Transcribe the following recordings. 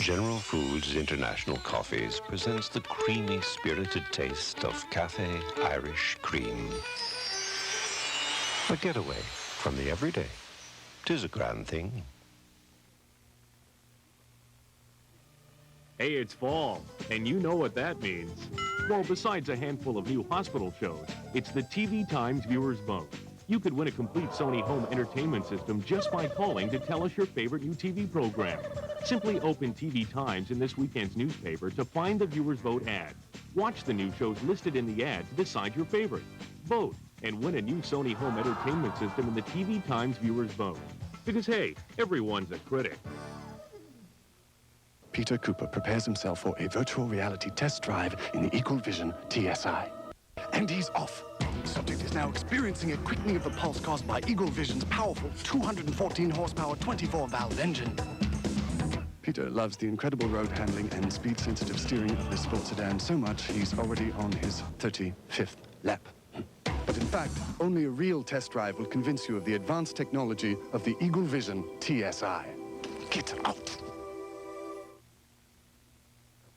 General Foods International Coffees presents the creamy, spirited taste of Cafe Irish Cream. A getaway from the everyday. 'Tis a grand thing. Hey, it's fall, and you know what that means. Well, besides a handful of new hospital shows, it's the TV Times Viewers Vote. You could win a complete Sony home entertainment system just by calling to tell us your favorite new TV program. Simply open TV Times in this weekend's newspaper to find the Viewers Vote ad. Watch the new shows listed in the ad to decide your favorite. Vote and win a new Sony home entertainment system in the TV Times Viewers Vote. Because, hey, everyone's a critic. Peter Cooper prepares himself for a virtual reality test drive in the Eagle Vision TSI. And he's off. The subject is now experiencing a quickening of the pulse caused by Eagle Vision's powerful 214 horsepower 24-valve engine. Peter loves the incredible road handling and speed-sensitive steering of this sports sedan so much he's already on his 35th lap. But in fact, only a real test drive will convince you of the advanced technology of the Eagle Vision TSI. Get out!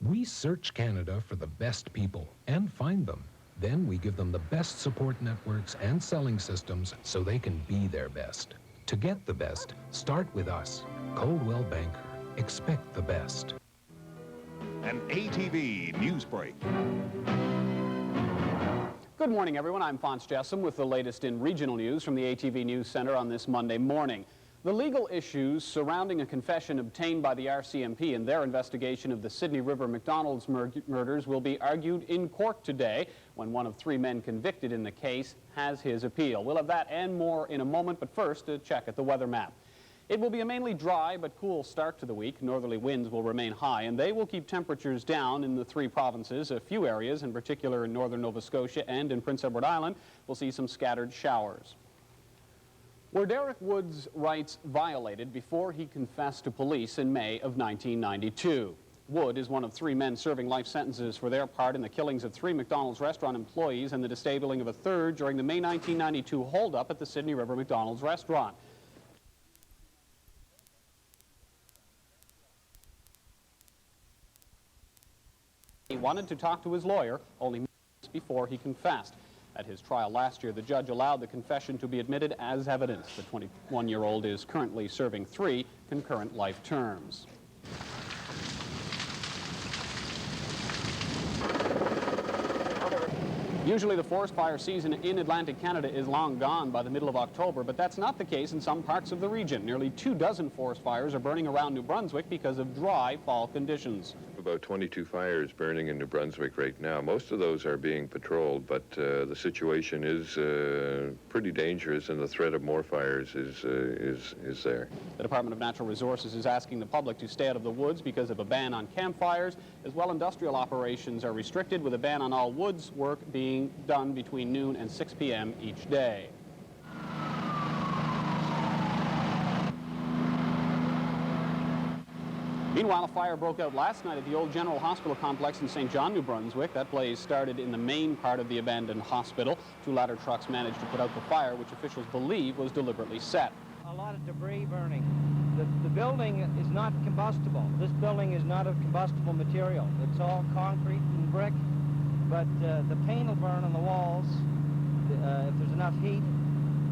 We search Canada for the best people and find them. Then we give them the best support networks and selling systems so they can be their best. To get the best, start with us. Coldwell Banker. Expect the best. An ATV news break. Good morning, everyone. I'm Phonse Jessom with the latest in regional news from the ATV News Center on this Monday morning. The legal issues surrounding a confession obtained by the RCMP in their investigation of the Sydney River McDonald's murders will be argued in court today when one of 3 men convicted in the case has his appeal. We'll have that and more in a moment, but first, a check at the weather map. It will be a mainly dry but cool start to the week. Northerly winds will remain high, and they will keep temperatures down in the 3 provinces. A few areas, in particular in northern Nova Scotia and in Prince Edward Island, will see some scattered showers. Were Derek Wood's rights violated before he confessed to police in May of 1992? Wood is one of 3 men serving life sentences for their part in the killings of 3 McDonald's restaurant employees and the disabling of a 3rd during the May 1992 holdup at the Sydney River McDonald's restaurant. He wanted to talk to his lawyer only minutes before he confessed. At his trial last year, the judge allowed the confession to be admitted as evidence. The 21-year-old is currently serving 3 concurrent life terms. Usually the forest fire season in Atlantic Canada is long gone by the middle of October, but that's not the case in some parts of the region. Nearly 24 forest fires are burning around New Brunswick because of dry fall conditions. About 22 fires burning in New Brunswick right now. Most of those are being patrolled, but the situation is pretty dangerous, and the threat of more fires is there. The Department of Natural Resources is asking the public to stay out of the woods because of a ban on campfires. As well, industrial operations are restricted, with a ban on all woods work being done between noon and 6 p.m. each day. Meanwhile, a fire broke out last night at the old General Hospital complex in St. John, New Brunswick. That blaze started in the main part of the abandoned hospital. 2 ladder trucks managed to put out the fire, which officials believe was deliberately set. A lot of debris burning. The building is not combustible. This building is not of combustible material. It's all concrete and brick, but the paint will burn on the walls if there's enough heat,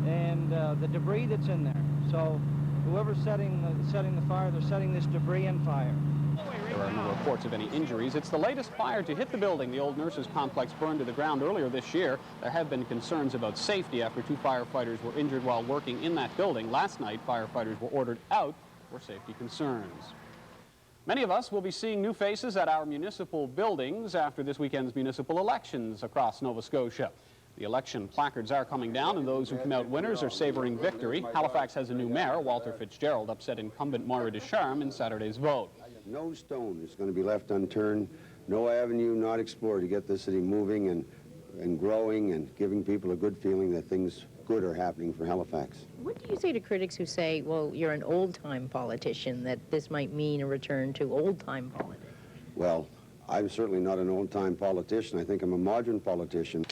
and the debris that's in there. So whoever's setting the fire, they're setting this debris in fire. There are no reports of any injuries. It's the latest fire to hit the building. The old nurses complex burned to the ground earlier this year. There have been concerns about safety after 2 firefighters were injured while working in that building. Last night, firefighters were ordered out for safety concerns. Many of us will be seeing new faces at our municipal buildings after this weekend's municipal elections across Nova Scotia. The election placards are coming down, and those who come out winners are savoring victory. Halifax has a new mayor. Walter Fitzgerald upset incumbent Moira Descharmes in Saturday's vote. No stone is going to be left unturned, no avenue not explored to get the city moving and growing and giving people a good feeling that things good are happening for Halifax. What do you say to critics who say, well, you're an old-time politician, that this might mean a return to old-time politics? Well, I'm certainly not an old-time politician. I think I'm a modern politician.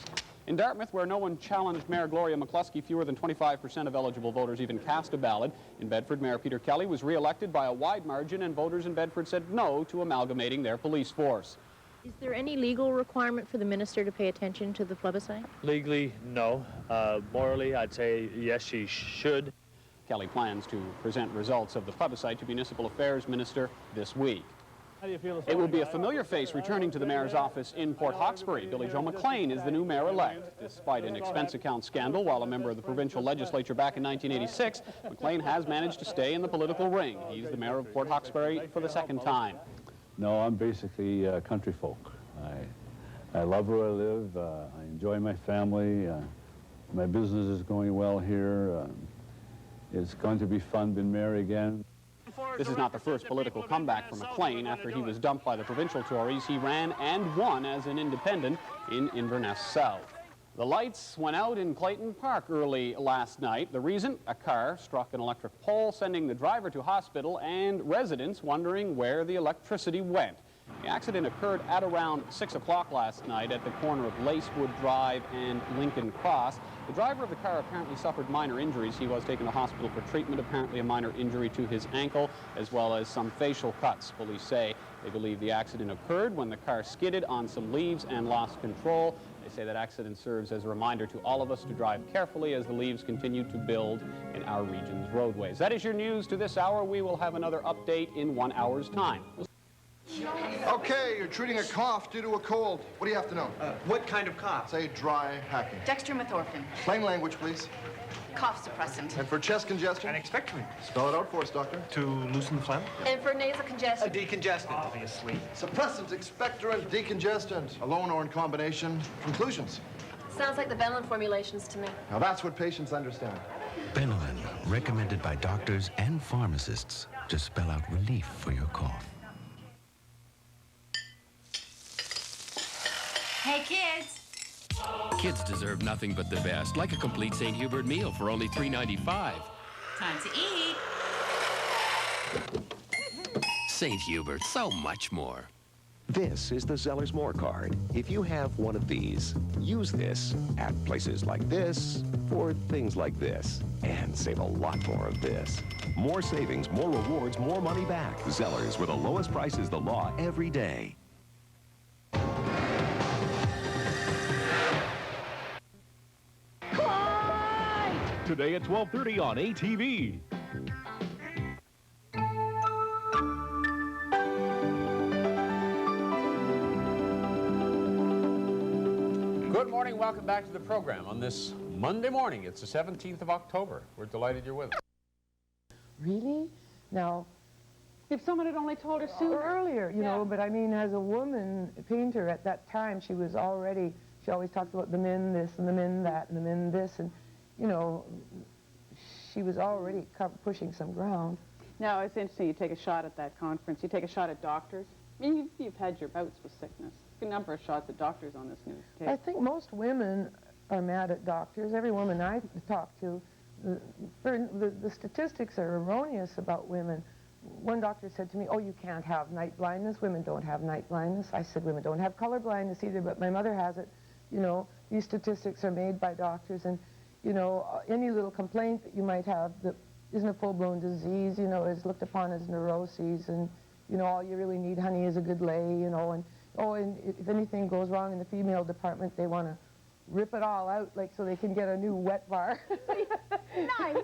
In Dartmouth, where no one challenged Mayor Gloria McCluskey, fewer than 25% of eligible voters even cast a ballot. In Bedford, Mayor Peter Kelly was re-elected by a wide margin, and voters in Bedford said no to amalgamating their police force. Is there any legal requirement for the minister to pay attention to the plebiscite? Legally, no. Morally, I'd say yes, she should. Kelly plans to present results of the plebiscite to Municipal Affairs Minister this week. It will be a familiar face returning to the mayor's office in Port Hawkesbury. Billy Joe McLean is the new mayor-elect. Despite an expense account scandal while a member of the provincial legislature back in 1986, McLean has managed to stay in the political ring. He's the mayor of Port Hawkesbury for the second time. No, I'm basically country folk. I love where I live. I enjoy my family. My business is going well here. It's going to be fun being mayor again. This is not the first political comeback for McLean. After he was dumped by the provincial Tories, he ran and won as an independent in Inverness South. The lights went out in Clayton Park early last night. The reason? A car struck an electric pole, sending the driver to hospital and residents wondering where the electricity went. The accident occurred at around 6 o'clock last night at the corner of Lacewood Drive and Lincoln Cross. The driver of the car apparently suffered minor injuries. He was taken to hospital for treatment, apparently a minor injury to his ankle, as well as some facial cuts. Police say they believe the accident occurred when the car skidded on some leaves and lost control. They say that accident serves as a reminder to all of us to drive carefully as the leaves continue to build in our region's roadways. That is your news to this hour. We will have another update in 1 hour's time. Okay, you're treating a cough due to a cold. What do you have to know? What kind of cough? Say dry hacking. Dextromethorphan. Plain language, please. Cough suppressant. And for chest congestion? An expectorant. Spell it out for us, doctor. To loosen the phlegm? And for nasal congestion? A decongestant, obviously. Suppressant, expectorant, decongestant. Alone or in combination. Conclusions? Sounds like the Benlin formulations to me. Now that's what patients understand. Benlin, recommended by doctors and pharmacists to spell out relief for your cough. Hey, kids. Kids deserve nothing but the best, like a complete St. Hubert meal for only $3.95. Time to eat. St. Hubert, so much more. This is the Zeller's More card. If you have one of these, use this at places like this for things like this, and save a lot more of this. More savings, more rewards, more money back. Zeller's, where the lowest price is the law every day. Today at 12:30 on ATV. Good morning. Welcome back to the program on this Monday morning. It's the 17th of October. We're delighted you're with us. Really? Now, if someone had only told her sooner. Earlier, you know, but I mean, as a woman painter at that time, she was already, she always talked about the men this and the men that and the men this, and, you know, she was already pushing some ground. Now, it's interesting, you take a shot at that conference, you take a shot at doctors. I mean, you've had your bouts with sickness. A number of shots at doctors on this news tape. I think most women are mad at doctors. Every woman I talk to, the statistics are erroneous about women. One doctor said to me, oh, you can't have night blindness. Women don't have night blindness. I said, women don't have color blindness either, but my mother has it. You know, these statistics are made by doctors, and, you know, any little complaint that you might have that isn't a full-blown disease, you know, is looked upon as neuroses, and, you know, all you really need, honey, is a good lay, you know, and, oh, and if anything goes wrong in the female department, they want to rip it all out, like, so they can get a new wet bar. Nice.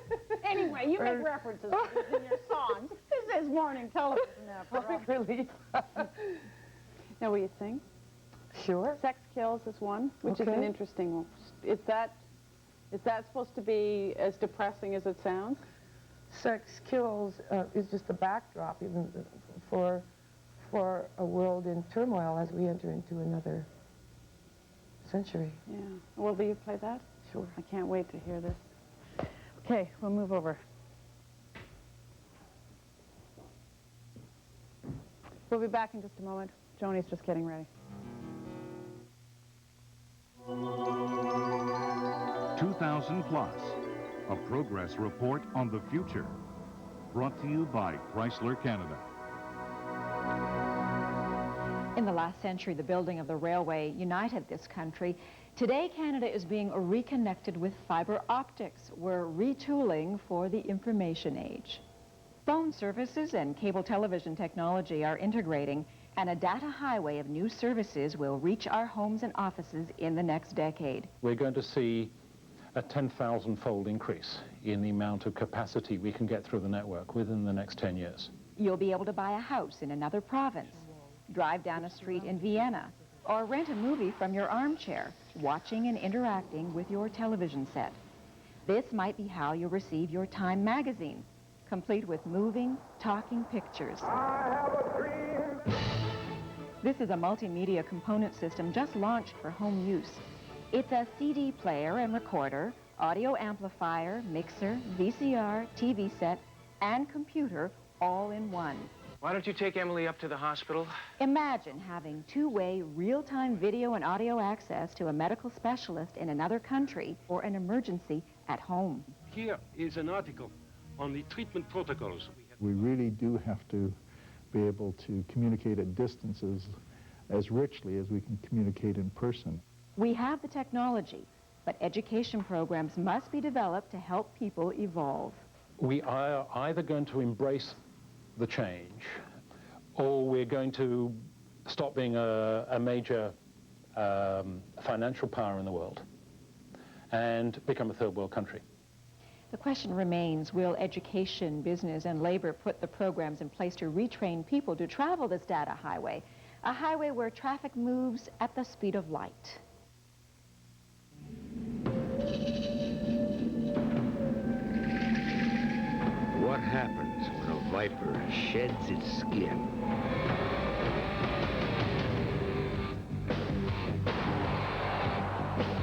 Anyway, you make references in your songs. This is morning television now. Comic relief. Now, will you sing? Sure. Sex Kills is one, which is an interesting one. Is that supposed to be as depressing as it sounds? Sex Kills is just a backdrop even for a world in turmoil as we enter into another century. Yeah. Well, will you play that? Sure. I can't wait to hear this. Okay, we'll move over. We'll be back in just a moment. Joni's just getting ready. 2000 Plus, a progress report on the future. Brought to you by Chrysler Canada. In the last century, the building of the railway united this country. Today, Canada is being reconnected with fiber optics. We're retooling for the information age. Phone services and cable television technology are integrating, and a data highway of new services will reach our homes and offices in the next decade. We're going to see a 10,000-fold increase in the amount of capacity we can get through the network within the next 10 years. You'll be able to buy a house in another province, drive down a street in Vienna, or rent a movie from your armchair, watching and interacting with your television set. This might be how you'll receive your Time magazine, complete with moving, talking pictures. This is a multimedia component system just launched for home use. It's a CD player and recorder, audio amplifier, mixer, VCR, TV set, and computer all in one. Why don't you take Emily up to the hospital? Imagine having two-way, real-time video and audio access to a medical specialist in another country or an emergency at home. Here is an article on the treatment protocols. We really do have to be able to communicate at distances as richly as we can communicate in person. We have the technology, but education programs must be developed to help people evolve. We are either going to embrace the change, or we're going to stop being a major financial power in the world and become a third world country. The question remains, will education, business, and labor put the programs in place to retrain people to travel this data highway, a highway where traffic moves at the speed of light? What happens when a viper sheds its skin?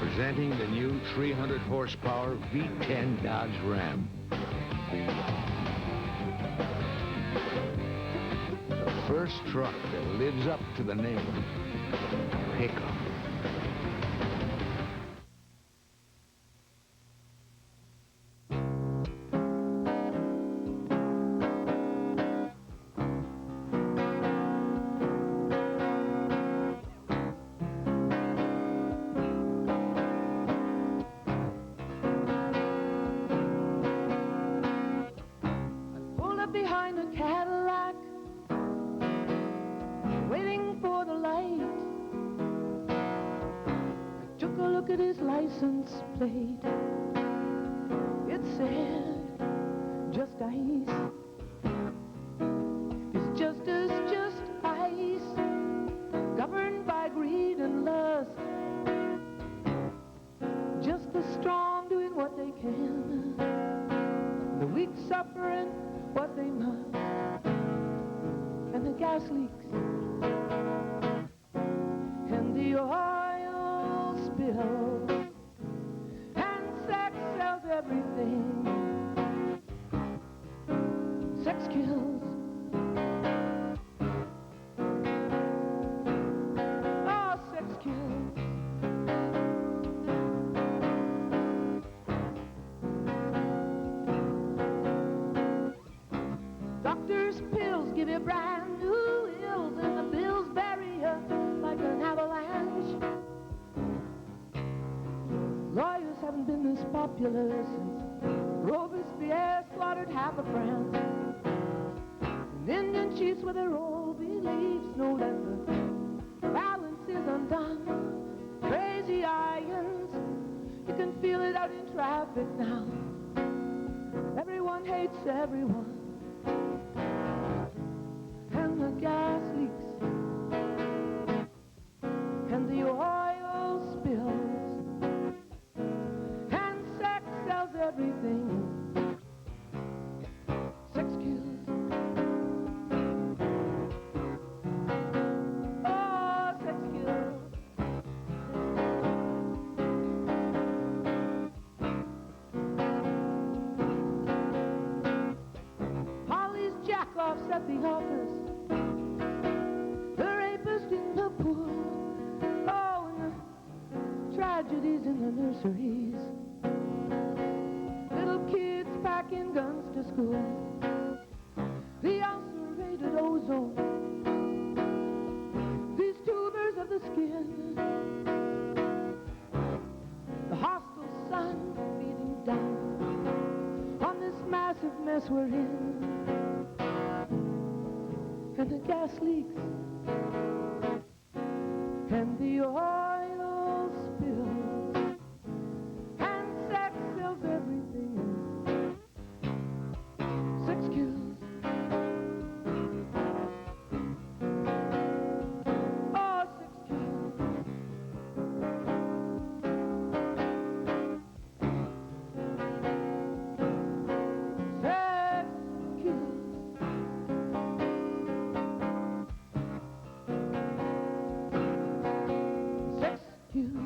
Presenting the new 300 horsepower V10 Dodge Ram. The first truck that lives up to the name, pickup. Behind a Cadillac, waiting for the light. I took a look at his license plate. It said, just ice. His justice, just ice, governed by greed and lust. Just the strong doing what they can, the weak suffering what they must, and the gas leaks, and the oil spill, and sex sells everything. Sex kills. Oh, sex kills. Doctor's pills give you brand new ills, and the bills bury you like an avalanche. Lawyers haven't been this popular since Robespierre slaughtered half of France. And Indian chiefs with their old beliefs know that the balance is undone. Crazy irons, you can feel it out in traffic now. Everyone hates everyone. And the gas leaks, and the oil spills, and sex sells everything. Sex kills. Oh, sex kills. Holly's jack-offs at the office, the rapist in the pool, oh, and the tragedies in the nurseries, little kids packing guns to school, the ulcerated ozone, these tubers of the skin, mess we're in, and the gas leaks, and the oil spills, and sex sells everything. 6 kills. Oh, 6 kills.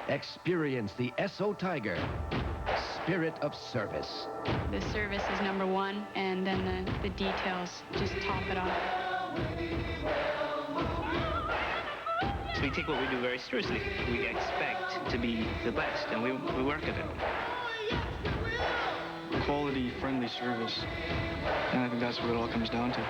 Experience the SO Tiger, spirit of service. The service is number one, and then the details just top it off. So we take what we do very seriously. We expect to be the best, and we work at it. Quality, friendly service. And I think that's what it all comes down to.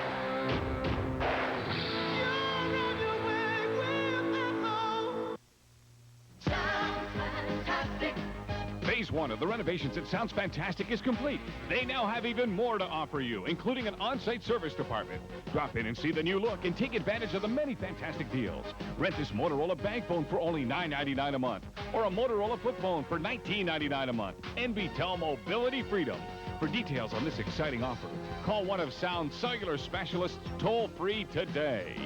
Phase 1 of the renovations at Sounds Fantastic is complete. They now have even more to offer you, including an on-site service department. Drop in and see the new look and take advantage of the many fantastic deals. Rent this Motorola bank phone for only $9.99 a month, or a Motorola flip phone for $19.99 a month. NBTEL Mobility Freedom. For details on this exciting offer, call one of Sound's cellular specialists toll-free today.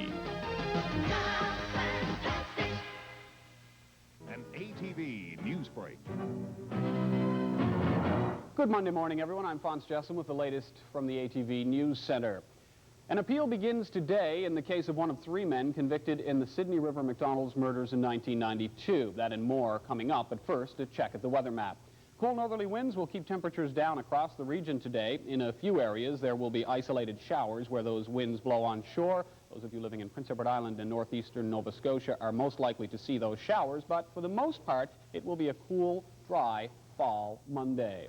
An ATV news break. Good Monday morning, everyone. I'm Fons Jessom with the latest from the ATV News Center. An appeal begins today in the case of one of 3 men convicted in the Sydney River McDonald's murders in 1992. That and more coming up, but first, a check at the weather map. Cool northerly winds will keep temperatures down across the region today. In a few areas, there will be isolated showers where those winds blow on shore. Those of you living in Prince Edward Island and northeastern Nova Scotia are most likely to see those showers, but for the most part, it will be a cool, dry fall Monday.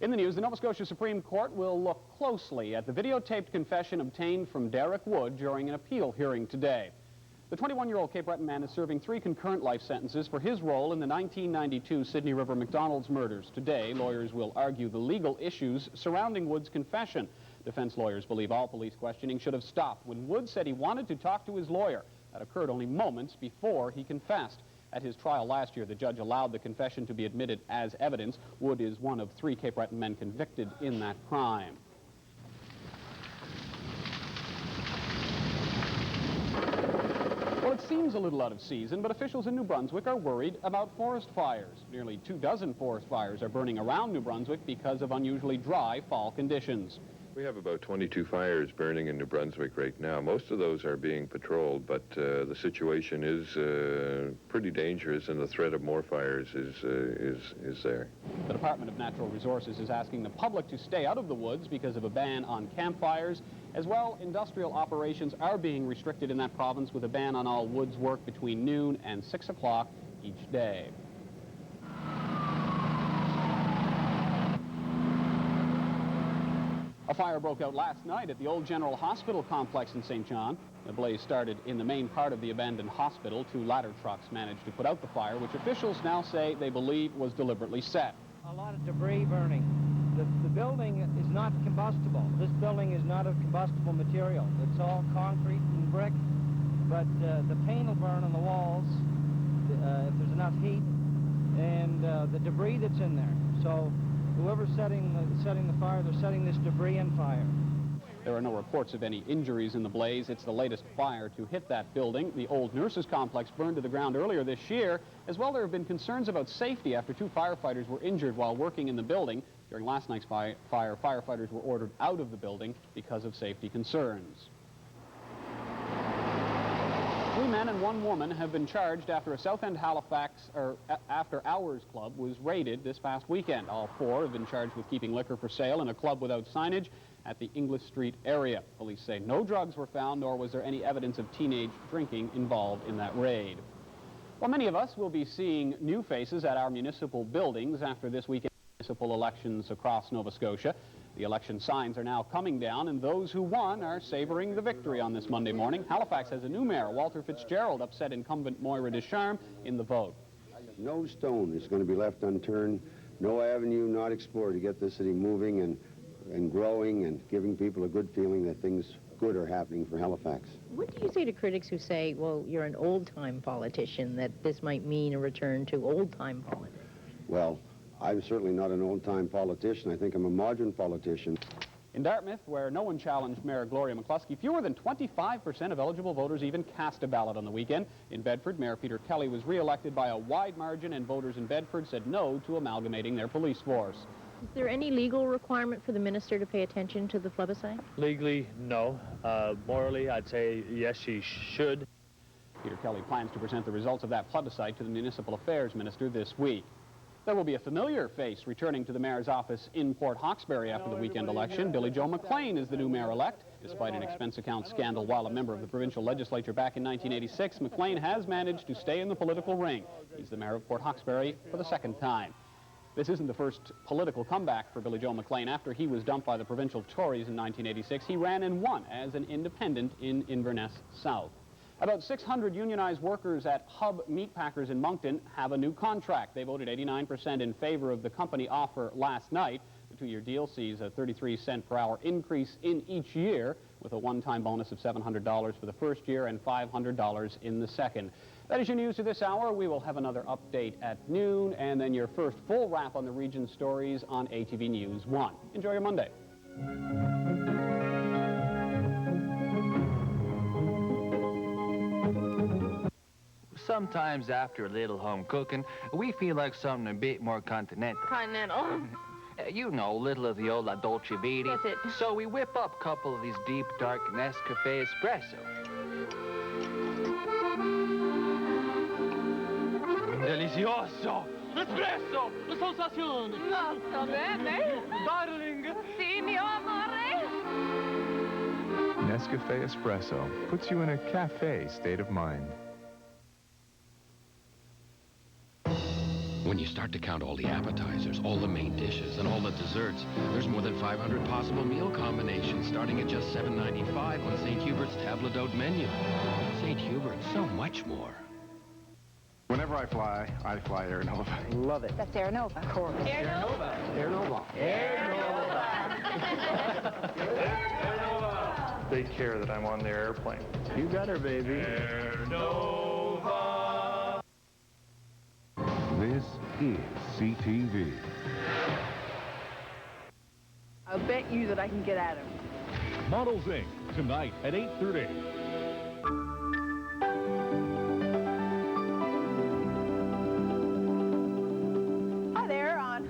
In the news, the Nova Scotia Supreme Court will look closely at the videotaped confession obtained from Derek Wood during an appeal hearing today. The 21-year-old Cape Breton man is serving 3 concurrent life sentences for his role in the 1992 Sydney River McDonald's murders. Today, lawyers will argue the legal issues surrounding Wood's confession. Defense lawyers believe all police questioning should have stopped when Wood said he wanted to talk to his lawyer. That occurred only moments before he confessed. At his trial last year, the judge allowed the confession to be admitted as evidence. Wood is one of 3 Cape Breton men convicted in that crime. Well, it seems a little out of season, but officials in New Brunswick are worried about forest fires. Nearly 24 forest fires are burning around New Brunswick because of unusually dry fall conditions. We have about 22 fires burning in New Brunswick right now. Most of those are being patrolled, but the situation is pretty dangerous, and the threat of more fires is there. The Department of Natural Resources is asking the public to stay out of the woods because of a ban on campfires. As well, industrial operations are being restricted in that province with a ban on all woods work between noon and 6 o'clock each day. A fire broke out last night at the old General Hospital complex in St. John. The blaze started in the main part of the abandoned hospital. 2 ladder trucks managed to put out the fire, which officials now say they believe was deliberately set. A lot of debris burning. The building is not combustible. This building is not of combustible material. It's all concrete and brick, but the paint will burn on the walls if there's enough heat, and the debris that's in there. So whoever's setting the fire, they're setting this debris in fire. There are no reports of any injuries in the blaze. It's the latest fire to hit that building. The old nurses complex burned to the ground earlier this year. As well, there have been concerns about safety after 2 firefighters were injured while working in the building. During last night's fire, firefighters were ordered out of the building because of safety concerns. 3 men and 1 woman have been charged after a South End Halifax after hours club was raided this past weekend. All 4 have been charged with keeping liquor for sale in a club without signage at the Inglis Street area. Police say no drugs were found, nor was there any evidence of teenage drinking involved in that raid. Well, many of us will be seeing new faces at our municipal buildings after this weekend. municipal elections across Nova Scotia. The election signs are now coming down, and those who won are savoring the victory on this Monday morning. Halifax has a new mayor. Walter Fitzgerald upset incumbent Moira Deschamps in the vote. No stone is going to be left unturned, no avenue not explored to get the city moving and growing and giving people a good feeling that things good are happening for Halifax. What do you say to critics who say, well, you're an old-time politician, that this might mean a return to old-time politics? Well, I'm certainly not an old-time politician. I think I'm a modern politician. In Dartmouth, where no one challenged Mayor Gloria McCluskey, fewer than 25% of eligible voters even cast a ballot on the weekend. In Bedford, Mayor Peter Kelly was re-elected by a wide margin, and voters in Bedford said no to amalgamating their police force. Is there any legal requirement for the minister to pay attention to the plebiscite? Legally, no. Morally, I'd say yes, she should. Peter Kelly plans to present the results of that plebiscite to the Municipal Affairs Minister this week. There will be a familiar face returning to the mayor's office in Port Hawkesbury after the weekend election. Billy Joe McLean is the new mayor-elect. Despite an expense account scandal while a member of the provincial legislature back in 1986, McLean has managed to stay in the political ring. He's the mayor of Port Hawkesbury for the second time. This isn't the first political comeback for Billy Joe McLean. After he was dumped by the provincial Tories in 1986, he ran and won as an independent in Inverness South. About 600 unionized workers at Hub Meatpackers in Moncton have a new contract. They voted 89% in favor of the company offer last night. The two-year deal sees a 33-cent per hour increase in each year, with a one-time bonus of $700 for the first year and $500 in the second. That is your news to this hour. We will have another update at noon, and then your first full wrap on the region's stories on ATV News 1. Enjoy your Monday. Sometimes after a little home cooking, we feel like something a bit more continental. Continental. You know, little of the old La Dolce Vita. That's it. So we whip up a couple of these deep, dark Nescafe Espresso. Delicioso! Espresso! Sensazione! Molto bene! Darling! Sì, mio amore! Nescafe Espresso puts you in a cafe state of mind. When you start to count all the appetizers, all the main dishes, and all the desserts, there's more than 500 possible meal combinations starting at just $7.95 on St. Hubert's table d'hôte menu. St. Hubert, so much more. Whenever I fly Air Nova. Love it. That's Air Nova. Of course. Air Nova. Air Nova. Air Nova. They care that I'm on their airplane. You got her, baby. Air Nova. This is CTV. I'll bet you that I can get at him. Models Inc. tonight at 8:30. Hi there on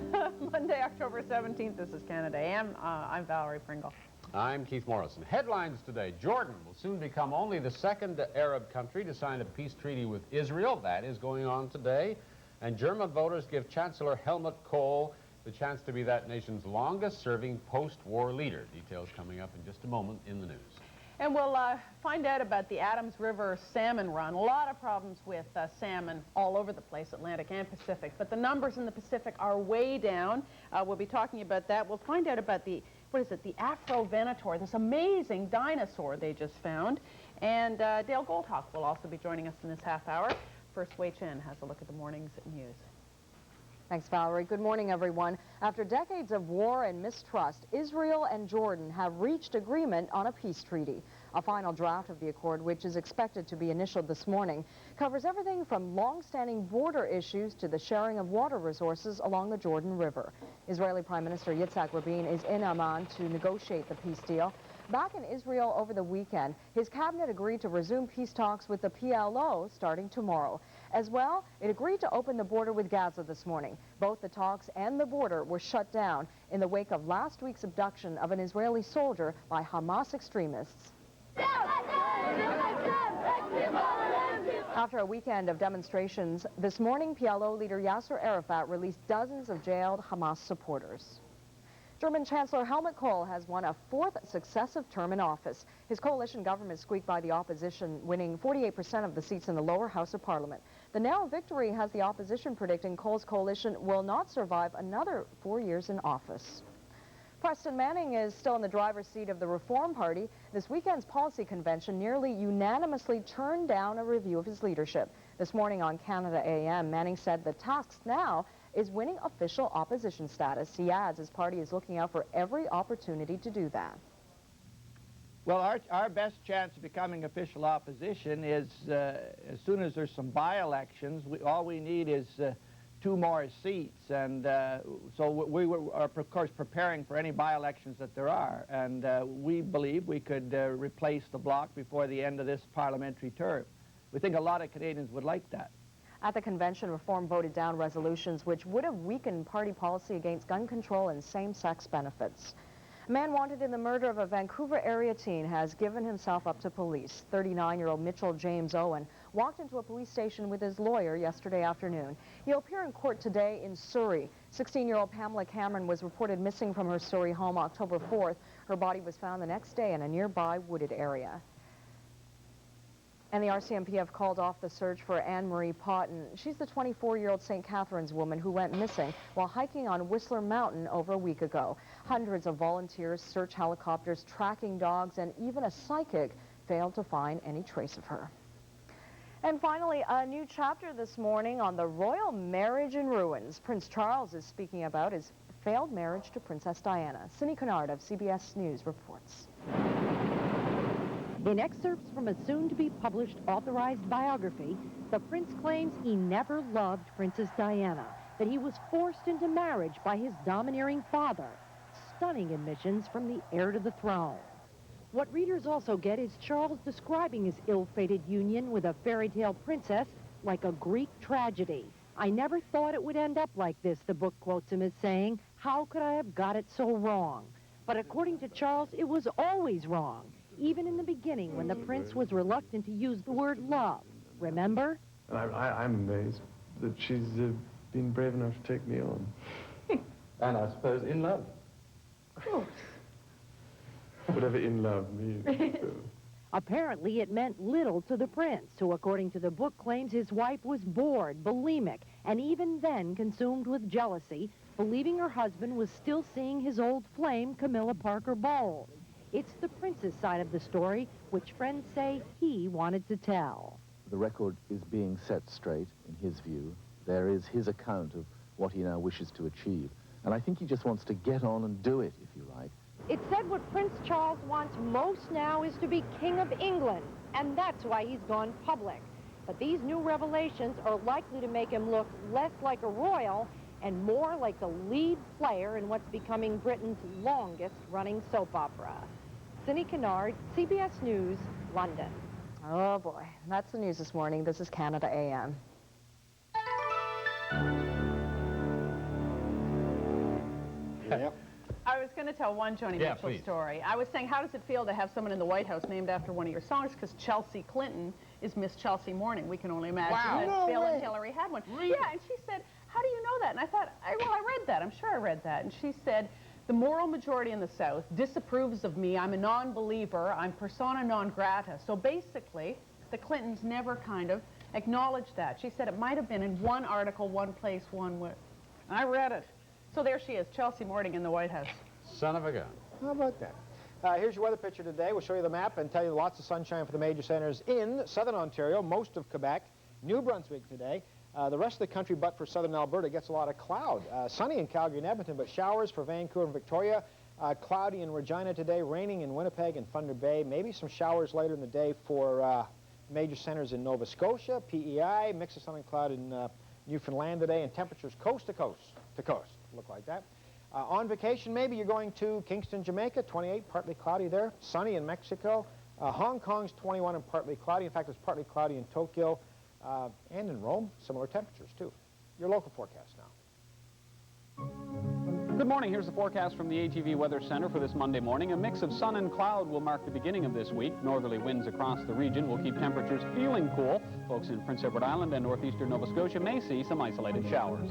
Monday, October 17th. This is Canada AM. I'm Valerie Pringle. I'm Keith Morrison. Headlines today. Jordan will soon become only the second Arab country to sign a peace treaty with Israel. That is going on today. And German voters give Chancellor Helmut Kohl the chance to be that nation's longest-serving post-war leader. Details coming up in just a moment in the news. And we'll find out about the Adams River salmon run. A lot of problems with salmon all over the place, Atlantic and Pacific. But the numbers in the Pacific are way down. We'll be talking about that. We'll find out about the Afro-Venator, this amazing dinosaur they just found. And Dale Goldhawk will also be joining us in this half hour. First, Wei Chen has a look at the morning's news. Thanks, Valerie. Good morning, everyone. After decades of war and mistrust, Israel and Jordan have reached agreement on a peace treaty. A final draft of the accord, which is expected to be initialed this morning, covers everything from long-standing border issues to the sharing of water resources along the Jordan River. Israeli Prime Minister Yitzhak Rabin is in Amman to negotiate the peace deal. Back in Israel over the weekend, his cabinet agreed to resume peace talks with the PLO starting tomorrow. As well, it agreed to open the border with Gaza this morning. Both the talks and the border were shut down in the wake of last week's abduction of an Israeli soldier by Hamas extremists. After a weekend of demonstrations, this morning PLO leader Yasser Arafat released dozens of jailed Hamas supporters. German Chancellor Helmut Kohl has won a fourth successive term in office. His coalition government squeaked by the opposition, winning 48% of the seats in the lower house of parliament. The narrow victory has the opposition predicting Kohl's coalition will not survive another 4 years in office. Preston Manning is still in the driver's seat of the Reform Party. This weekend's policy convention nearly unanimously turned down a review of his leadership. This morning on Canada AM, Manning said the task now is winning official opposition status. He adds his party is looking out for every opportunity to do that. Well, our best chance of becoming official opposition is as soon as there's some by-elections, all we need is 2 more seats, and so we are, of course, preparing for any by-elections that there are, and we believe we could replace the bloc before the end of this parliamentary term. We think a lot of Canadians would like that. At the convention, Reform voted down resolutions which would have weakened party policy against gun control and same-sex benefits. A man wanted in the murder of a Vancouver area teen has given himself up to police. 39-year-old Mitchell James Owen walked into a police station with his lawyer yesterday afternoon. He'll appear in court today in Surrey. 16-year-old Pamela Cameron was reported missing from her Surrey home October 4th. Her body was found the next day in a nearby wooded area. And the RCMP have called off the search for Anne-Marie Potton. She's the 24-year-old St. Catharines woman who went missing while hiking on Whistler Mountain over a week ago. Hundreds of volunteers, search helicopters, tracking dogs, and even a psychic failed to find any trace of her. And finally, a new chapter this morning on the royal marriage in ruins. Prince Charles is speaking about his failed marriage to Princess Diana. Cindy Kennard of CBS News reports. In excerpts from a soon-to-be-published authorized biography, the prince claims he never loved Princess Diana, that he was forced into marriage by his domineering father. Stunning admissions from the heir to the throne. What readers also get is Charles describing his ill-fated union with a fairy tale princess like a Greek tragedy. "I never thought it would end up like this," the book quotes him as saying. "How could I have got it so wrong?" But according to Charles, it was always wrong. Even in the beginning, when the prince was reluctant to use the word love. Remember? I'm amazed that she's been brave enough to take me on. And I suppose in love. Whatever in love means. Apparently, it meant little to the prince, who, according to the book, claims his wife was bored, bulimic, and even then consumed with jealousy, believing her husband was still seeing his old flame, Camilla Parker Bowles. It's the prince's side of the story, which friends say he wanted to tell. The record is being set straight, in his view. There is his account of what he now wishes to achieve. And I think he just wants to get on and do it, if you like. It's said what Prince Charles wants most now is to be King of England, and that's why he's gone public. But these new revelations are likely to make him look less like a royal and more like the lead player in what's becoming Britain's longest-running soap opera. Cindy Kennard, CBS News, London. Oh boy, that's the news this morning. This is Canada AM. Yep. I was going to tell one Joni Mitchell please. story. I was saying, how does it feel to have someone in the White House named after one of your songs? Because Chelsea Clinton is Miss Chelsea Morning. We can only imagine that Bill and Hillary had one. Really? Yeah, and she said, how do you know that? And I thought, well, I read that. I'm sure I read that. And she said, the moral majority in the South disapproves of me. I'm a non-believer. I'm persona non grata. So basically, the Clintons never kind of acknowledged that. She said it might have been in one article, one place, one way. I read it. So there she is, Chelsea Morning in the White House. Son of a gun. How about that? Here's your weather picture today. We'll show you the map and tell you lots of sunshine for the major centers in southern Ontario, most of Quebec, New Brunswick today. The rest of the country, but for southern Alberta, gets a lot of cloud. Sunny in Calgary and Edmonton, but showers for Vancouver and Victoria. Cloudy in Regina today, raining in Winnipeg and Thunder Bay. Maybe some showers later in the day for major centers in Nova Scotia, PEI, mix of sun and cloud in Newfoundland today, and temperatures coast to coast. Look like that. On vacation, maybe you're going to Kingston, Jamaica, 28, partly cloudy there. Sunny in Mexico. Hong Kong's 21 and partly cloudy. In fact, it's partly cloudy in Tokyo and in Rome. Similar temperatures, too. Your local forecast now. Good morning. Here's the forecast from the ATV Weather Center for this Monday morning. A mix of sun and cloud will mark the beginning of this week. Northerly winds across the region will keep temperatures feeling cool. Folks in Prince Edward Island and northeastern Nova Scotia may see some isolated showers.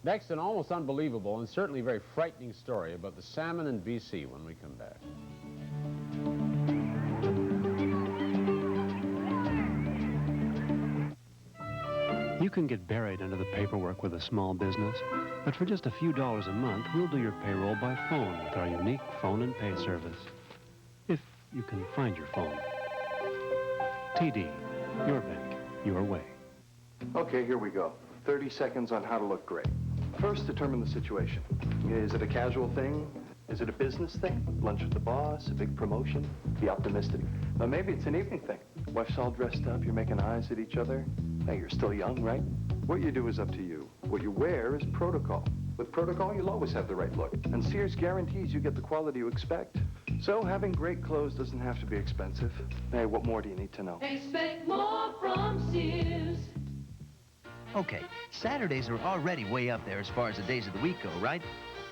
Next, an almost unbelievable and certainly very frightening story about the salmon in BC when we come back. You can get buried under the paperwork with a small business, but for just a few dollars a month, we'll do your payroll by phone with our unique phone and pay service. If you can find your phone. TD, your bank, your way. Okay, here we go. 30 seconds on how to look great. First, determine the situation. Is it a casual thing? Is it a business thing? Lunch with the boss, a big promotion? Be optimistic. Or maybe it's an evening thing. Wife's all dressed up, you're making eyes at each other. Hey, you're still young, right? What you do is up to you. What you wear is protocol. With protocol, you'll always have the right look. And Sears guarantees you get the quality you expect. So having great clothes doesn't have to be expensive. Hey, what more do you need to know? Expect more from Sears. Okay, Saturdays are already way up there as far as the days of the week go, right?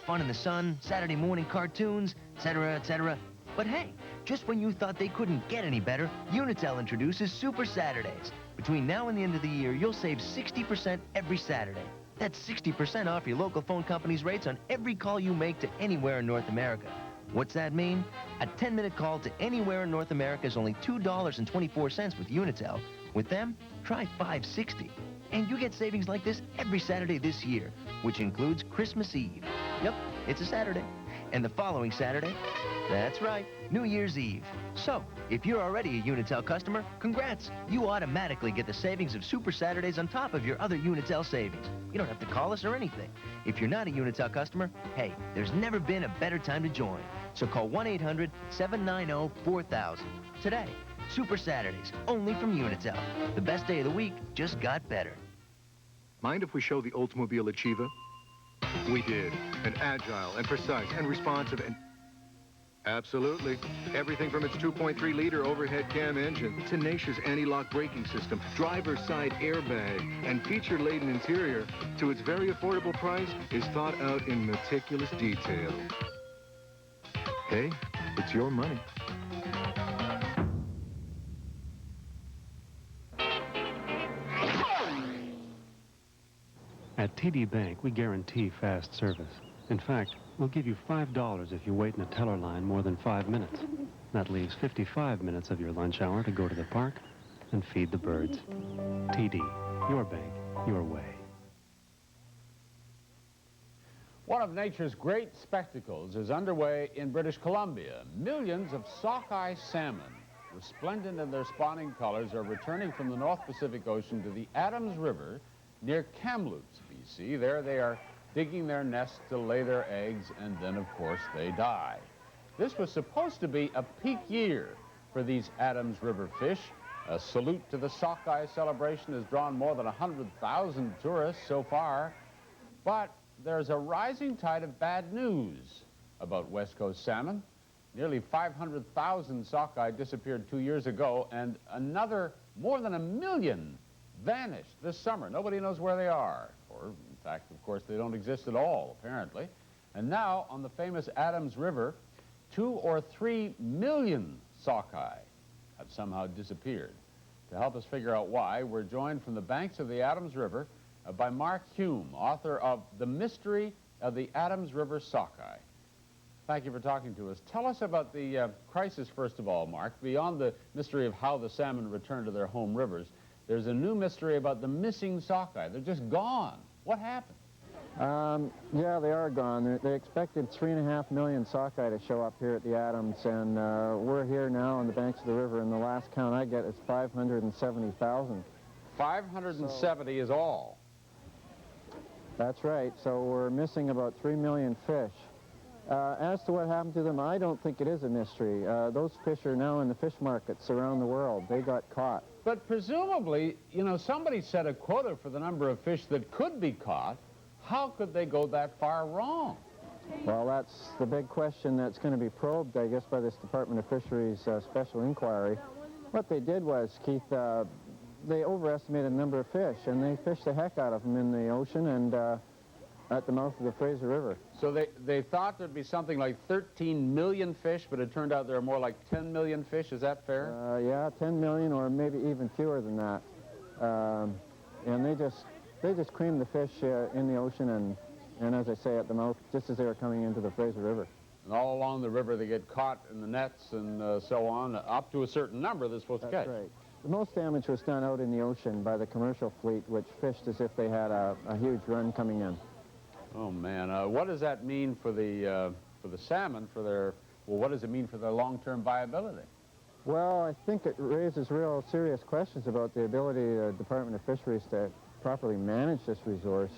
Fun in the sun, Saturday morning cartoons, etc., etc. But hey, just when you thought they couldn't get any better, Unitel introduces Super Saturdays. Between now and the end of the year, you'll save 60% every Saturday. That's 60% off your local phone company's rates on every call you make to anywhere in North America. What's that mean? A 10-minute call to anywhere in North America is only $2.24 with Unitel. With them, try $5.60. And you get savings like this every Saturday this year, which includes Christmas Eve. Yep, it's a Saturday. And the following Saturday, that's right, New Year's Eve. So, if you're already a Unitel customer, congrats. You automatically get the savings of Super Saturdays on top of your other Unitel savings. You don't have to call us or anything. If you're not a Unitel customer, hey, there's never been a better time to join. So call 1-800-790-4000 today. Super Saturdays, only from Unitel. The best day of the week just got better. Mind if we show the Oldsmobile Achiever? We did. And agile and precise and responsive and... Absolutely. Everything from its 2.3-liter overhead cam engine, tenacious anti-lock braking system, driver's side airbag, and feature-laden interior to its very affordable price is thought out in meticulous detail. Hey, it's your money. At TD Bank, we guarantee fast service. In fact, we'll give you $5 if you wait in a teller line more than 5 minutes. That leaves 55 minutes of your lunch hour to go to the park and feed the birds. TD, your bank, your way. One of nature's great spectacles is underway in British Columbia. Millions of sockeye salmon, resplendent in their spawning colors, are returning from the North Pacific Ocean to the Adams River near Kamloops, BC. There they are digging their nests to lay their eggs, and then, of course, they die. This was supposed to be a peak year for these Adams River fish. A salute to the sockeye celebration has drawn more than 100,000 tourists so far. But there's a rising tide of bad news about West Coast salmon. Nearly 500,000 sockeye disappeared 2 years ago, and another more than 1 million vanished this summer. Nobody knows where they are. Or, in fact, of course, they don't exist at all, apparently. And now, on the famous Adams River, 2 or 3 million sockeye have somehow disappeared. To help us figure out why, we're joined from the banks of the Adams River by Mark Hume, author of The Mystery of the Adams River Sockeye. Thank you for talking to us. Tell us about the crisis, first of all, Mark. Beyond the mystery of how the salmon return to their home rivers, there's a new mystery about the missing sockeye. They're just gone. What happened? Yeah, they are gone. They expected 3.5 million sockeye to show up here at the Adams, and we're here now on the banks of the river, and the last count I get is 570,000. 570 is all. That's right. So we're missing about 3 million fish. As to what happened to them, I don't think it is a mystery. Those fish are now in the fish markets around the world. They got caught. But presumably, you know, somebody set a quota for the number of fish that could be caught. How could they go that far wrong? Well, that's the big question that's going to be probed, I guess, by this Department of Fisheries special inquiry. What they did was, Keith, they overestimated the number of fish, and they fished the heck out of them in the ocean and at the mouth of the Fraser River. So they thought there'd be something like 13 million fish, but it turned out there are more like 10 million fish. Is that fair? Yeah, 10 million or maybe even fewer than that. And they just They just creamed the fish in the ocean and as I say, at the mouth, just as they were coming into the Fraser River. And all along the river, they get caught in the nets and so on. Up to a certain number they're supposed to catch. That's right. The most damage was done out in the ocean by the commercial fleet, which fished as if they had a huge run coming in. Oh, man. What does that mean for the salmon, for their, well, what does it mean for their long-term viability? Well, I think it raises real serious questions about the ability of the Department of Fisheries to properly manage this resource.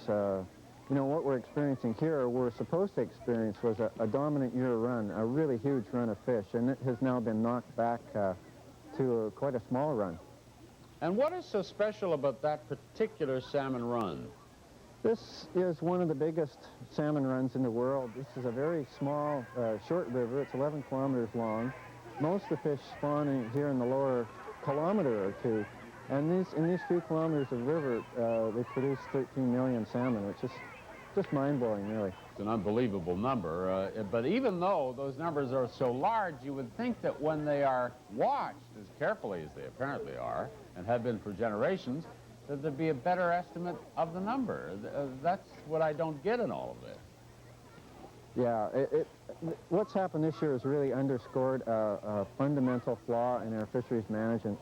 You know, what we're experiencing here, or we're supposed to experience, was a dominant year run, a really huge run of fish, and it has now been knocked back to quite a small run. And what is so special about that particular salmon run? This is one of the biggest salmon runs in the world. This is a very small, short river. It's 11 kilometers long. Most of the fish spawn here in the lower kilometer or two. And in these few kilometers of river, they produce 13 million salmon, which is just mind-blowing, really. It's an unbelievable number. But even though those numbers are so large, you would think that when they are watched as carefully as they apparently are, and have been for generations, that there'd be a better estimate of the number. That's what I don't get in all of this. Yeah, what's happened this year has really underscored a fundamental flaw in our fisheries management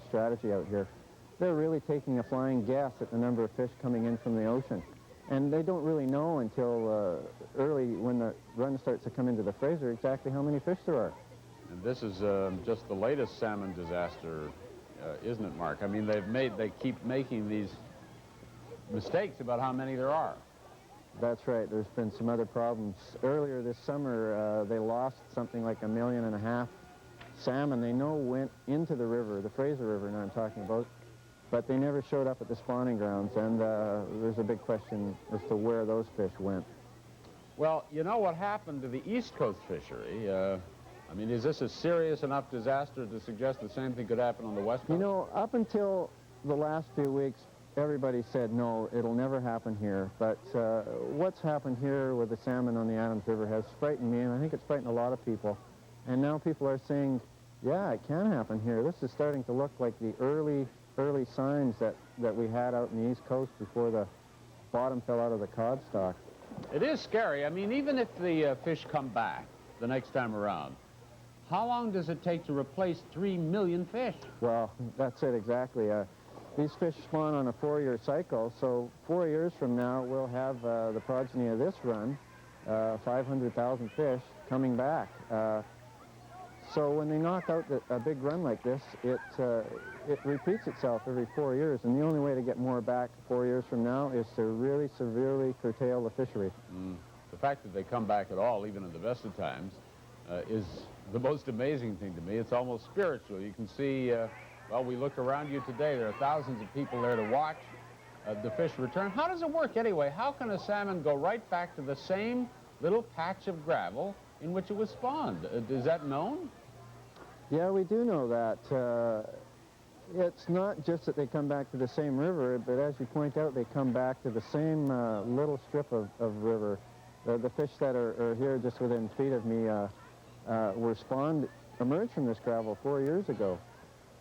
strategy out here. They're really taking a flying guess at the number of fish coming in from the ocean. And they don't really know until early, when the run starts to come into the Fraser, exactly how many fish there are. And this is just the latest salmon disaster, isn't it, Mark? I mean, they keep making these mistakes about how many there are. That's right. There's been some other problems. Earlier this summer, they lost something like 1.5 million salmon they know went into the river, the Fraser River now I'm talking about, but they never showed up at the spawning grounds, and there's a big question as to where those fish went. Well, you know what happened to the East Coast fishery? I mean, is this a serious enough disaster to suggest the same thing could happen on the West Coast? You know, up until the last few weeks, everybody said, no, it'll never happen here. But what's happened here with the salmon on the Adams River has frightened me, and I think it's frightened a lot of people. And now people are saying, yeah, it can happen here. This is starting to look like the early signs that we had out in the East Coast before the bottom fell out of the cod stock. It is scary. I mean, even if the fish come back the next time around, how long does it take to replace 3 million fish? Well, that's it exactly. These fish spawn on a 4-year cycle, so 4 years from now we'll have the progeny of this run, 500,000 fish, coming back. So when they knock out a big run like this, it repeats itself every 4 years, and the only way to get more back 4 years from now is to really severely curtail the fishery. The fact that they come back at all, even in the best of times, is the most amazing thing to me. It's almost spiritual. You can see, well, we look around you today, there are thousands of people there to watch the fish return. How does it work anyway? How can a salmon go right back to the same little patch of gravel in which it was spawned? Is that known? Yeah, we do know that. It's not just that they come back to the same river, but as you point out, they come back to the same little strip of river. The fish that are here just within feet of me were spawned, emerged from this gravel 4 years ago.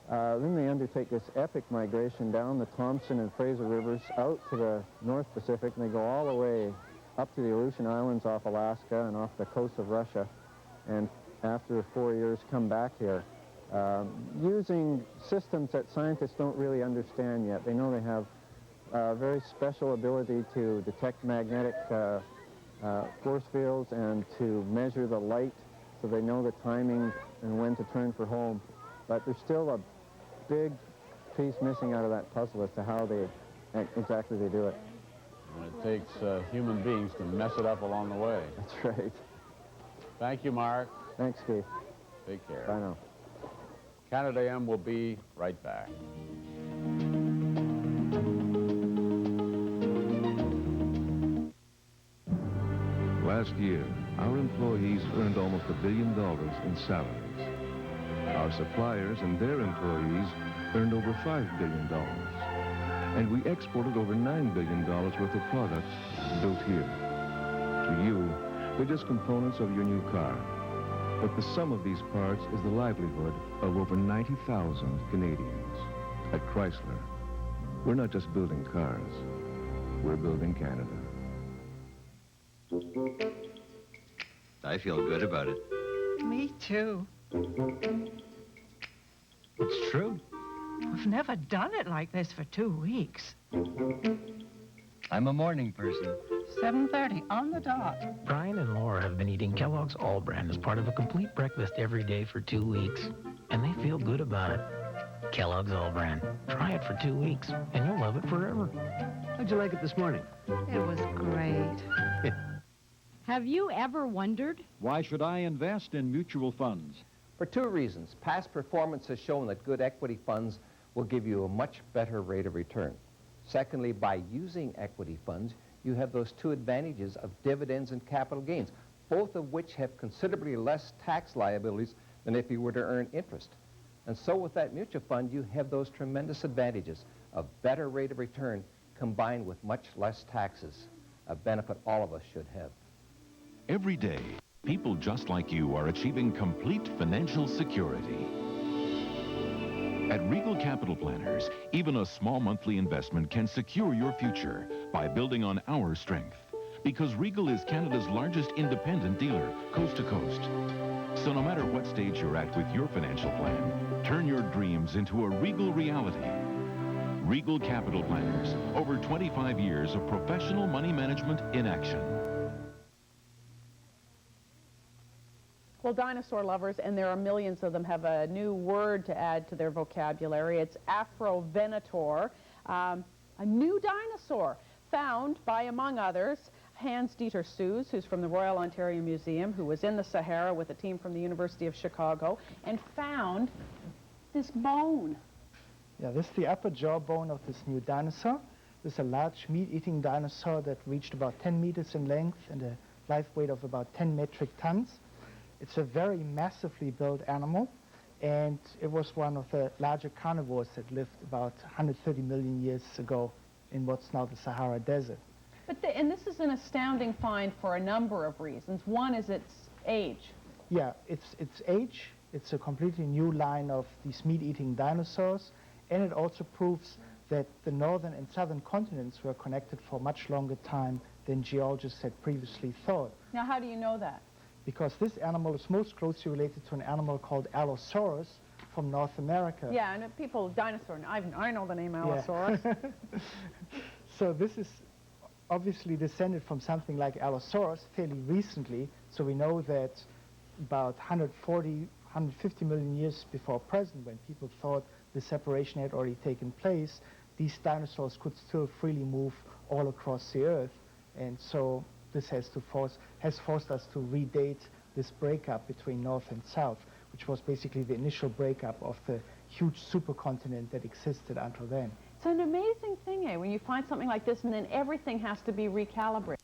Then they undertake this epic migration down the Thompson and Fraser rivers out to the North Pacific, and they go all the way up to the Aleutian Islands off Alaska and off the coast of Russia, and after 4 years come back here, using systems that scientists don't really understand yet. They know they have a very special ability to detect magnetic force fields and to measure the light, so they know the timing and when to turn for home. But there's still a big piece missing out of that puzzle as to how exactly they do it. And it takes human beings to mess it up along the way. That's right. Thank you, Mark. Thanks, Steve. Take care. Bye now. Canada AM will be right back. Last year, our employees earned almost $1 billion in salaries. Our suppliers and their employees earned over $5 billion. And we exported over $9 billion worth of products built here. To you, they're just components of your new car. But the sum of these parts is the livelihood of over 90,000 Canadians. At Chrysler, We're not just building cars. We're building Canada. I feel good about it. Me too. It's true. We've never done it like this for 2 weeks. I'm a morning person. 7:30 on the dot. Brian and Laura have been eating Kellogg's All Brand as part of a complete breakfast every day for 2 weeks, and they feel good about it. Kellogg's All Brand. Try it for 2 weeks, and you'll love it forever. How'd you like it this morning? It was great. Have you ever wondered? Why should I invest in mutual funds? For 2 reasons. Past performance has shown that good equity funds will give you a much better rate of return. Secondly, by using equity funds, you have those 2 advantages of dividends and capital gains, both of which have considerably less tax liabilities than if you were to earn interest. And so with that mutual fund, you have those tremendous advantages of better rate of return combined with much less taxes, a benefit all of us should have. Every day, people just like you are achieving complete financial security. At Regal Capital Planners, even a small monthly investment can secure your future by building on our strength. Because Regal is Canada's largest independent dealer, coast to coast. So no matter what stage you're at with your financial plan, turn your dreams into a Regal reality. Regal Capital Planners, over 25 years of professional money management in action. Well, dinosaur lovers, and there are millions of them, have a new word to add to their vocabulary. It's Afrovenator, a new dinosaur found by, among others, Hans-Dieter Sues, who's from the Royal Ontario Museum, who was in the Sahara with a team from the University of Chicago, and found this bone. Yeah, this is the upper jawbone of this new dinosaur. This is a large meat-eating dinosaur that reached about 10 meters in length and a life weight of about 10 metric tons. It's a very massively built animal, and it was one of the larger carnivores that lived about 130 million years ago in what's now the Sahara Desert. And this is an astounding find for a number of reasons. One is its age. Yeah, its age. It's a completely new line of these meat-eating dinosaurs, and it also proves that the northern and southern continents were connected for much longer time than geologists had previously thought. Now, how do you know that? Because this animal is most closely related to an animal called Allosaurus from North America. Yeah, and people, dinosaur, I know the name Allosaurus. Yeah. So this is obviously descended from something like Allosaurus fairly recently, so we know that about 140, 150 million years before present, when people thought the separation had already taken place, these dinosaurs could still freely move all across the Earth, and so this has forced us to redate this breakup between North and South, which was basically the initial breakup of the huge supercontinent that existed until then. It's an amazing thing, when you find something like this and then everything has to be recalibrated.